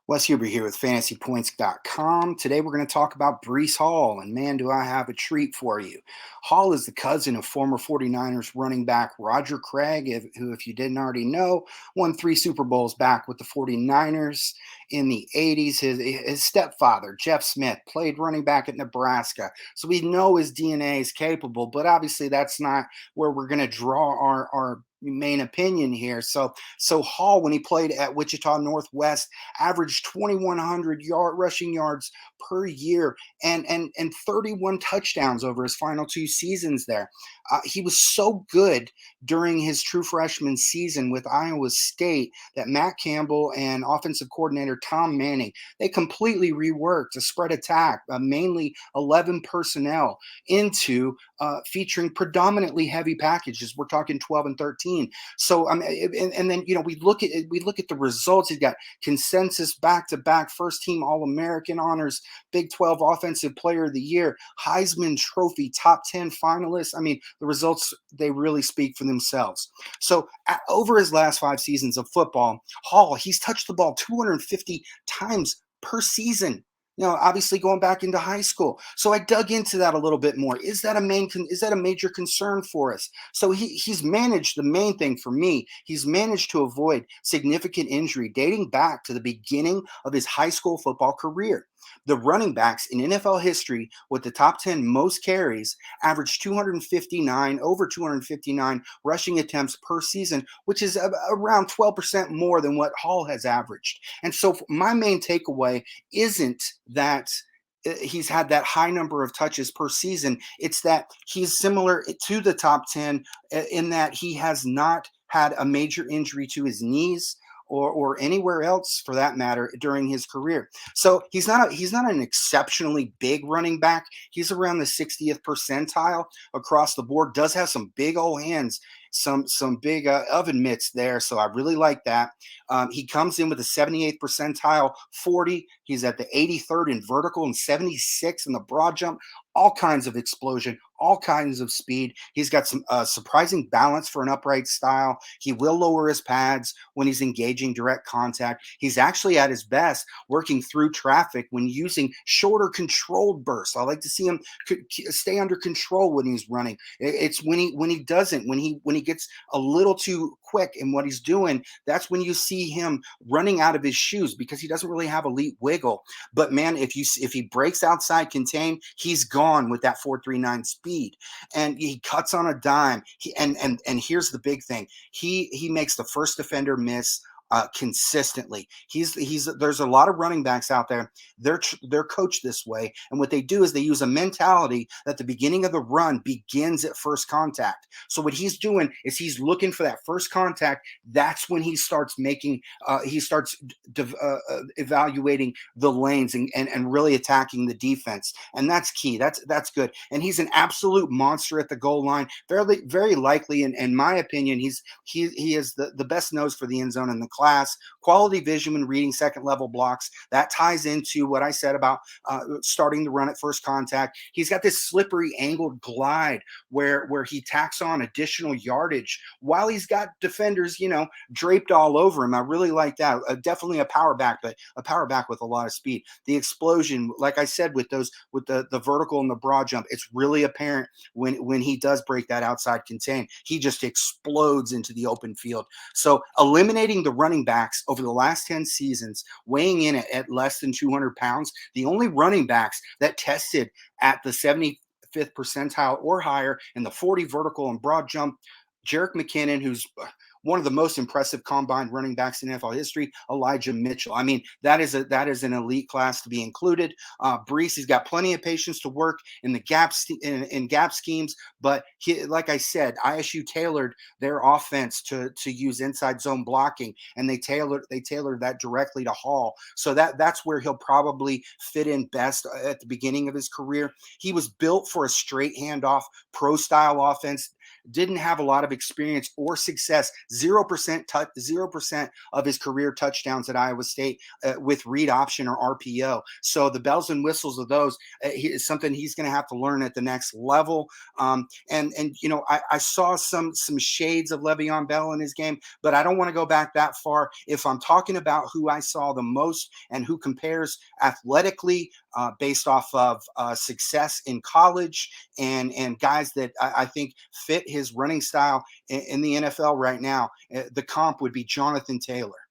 Wes Huber here with fantasypoints.com. Today we're going to talk about Breece Hall, and man, do I have a treat for you. Hall is the cousin of former 49ers running back Roger Craig, who, if you didn't already know, won 3 Super Bowls back with the 49ers in the 80s. His stepfather, Jeff Smith, played running back at Nebraska. So we know his DNA is capable, but obviously that's not where we're going to draw our main opinion here. So Hall, when he played at Wichita Northwest, averaged 2,100 rushing yards per year and 31 touchdowns over his final 2 seasons there. He was so good during his true freshman season with Iowa State that Matt Campbell and offensive coordinator Tom Manning, they completely reworked a spread attack, mainly 11 personnel, into featuring predominantly heavy packages. We're talking 12 and 13. So and then we look at the results. He's got consensus back-to-back first-team All-American honors, Big 12 Offensive Player of the Year, Heisman Trophy top 10 finalist. I mean, the results, they really speak for themselves. So over his last 5 seasons of football, Hall, he's touched the ball 250 times per season. Obviously going back into high school. So I dug into that a little bit more. Is that a major concern for us? So he's managed, the main thing for me, he's managed to avoid significant injury dating back to the beginning of his high school football career. The running backs in NFL history with the top 10 most carries averaged over 259 rushing attempts per season, which is around 12% more than what Hall has averaged. And so my main takeaway isn't that he's had that high number of touches per season. It's that he's similar to the top 10 in that he has not had a major injury to his knees or anywhere else for that matter during his career. So he's not an exceptionally big running back. He's around the 60th percentile across the board. Does have some big old hands, some big oven mitts there. So I really like that. He comes in with a 78th percentile 40. He's at the 83rd in vertical and 76 in the broad jump. All kinds of explosion, all kinds of speed. He's got some surprising balance for an upright style. He will lower his pads when he's engaging direct contact. He's actually at his best working through traffic when using shorter controlled bursts. I like to see him stay under control when he's running. It's when he doesn't, when he gets a little too quick in what he's doing, that's when you see him running out of his shoes because he doesn't really have elite wiggle. But man, if he breaks outside contain, he's gone with that 4.39 speed, and he cuts on a dime. And here's the big thing: he makes the first defender miss consistently. There's a lot of running backs out there. They're coached this way, and what they do is they use a mentality that the beginning of the run begins at first contact. So what he's doing is he's looking for that first contact. That's when he starts evaluating the lanes and really attacking the defense, and that's key. That's good. And he's an absolute monster at the goal line. Very likely, in my opinion, he is the best nose for the end zone in the class. Quality vision when reading second level blocks. That ties into what I said about starting the run at first contact. He's got this slippery angled glide where he tacks on additional yardage while he's got defenders, draped all over him. I really like that. Definitely a power back, but a power back with a lot of speed. The explosion, like I said, with the vertical and the broad jump, it's really apparent when he does break that outside contain. He just explodes into the open field. So eliminating the running backs over the last 10 seasons, weighing in at less than 200 pounds, the only running backs that tested at the 75th percentile or higher in the 40 vertical and broad jump, Jerick McKinnon, who's one of the most impressive combined running backs in NFL history, Elijah Mitchell. I mean, that is an elite class to be included. Breece, he's got plenty of patience to work in the in gap schemes, but like I said, ISU tailored their offense to use inside zone blocking, and they tailored that directly to Hall. So that's where he'll probably fit in best at the beginning of his career. He was built for a straight handoff pro style offense. didn't have a lot of experience or success. 0% of his career touchdowns at Iowa State with read option or RPO. So the bells and whistles of those is something he's going to have to learn at the next level. And I saw some shades of Le'Veon Bell in his game, but I don't want to go back that far. If I'm talking about who I saw the most and who compares athletically based off of success in college and guys that I think fit his running style in the NFL right now, the comp would be Jonathan Taylor.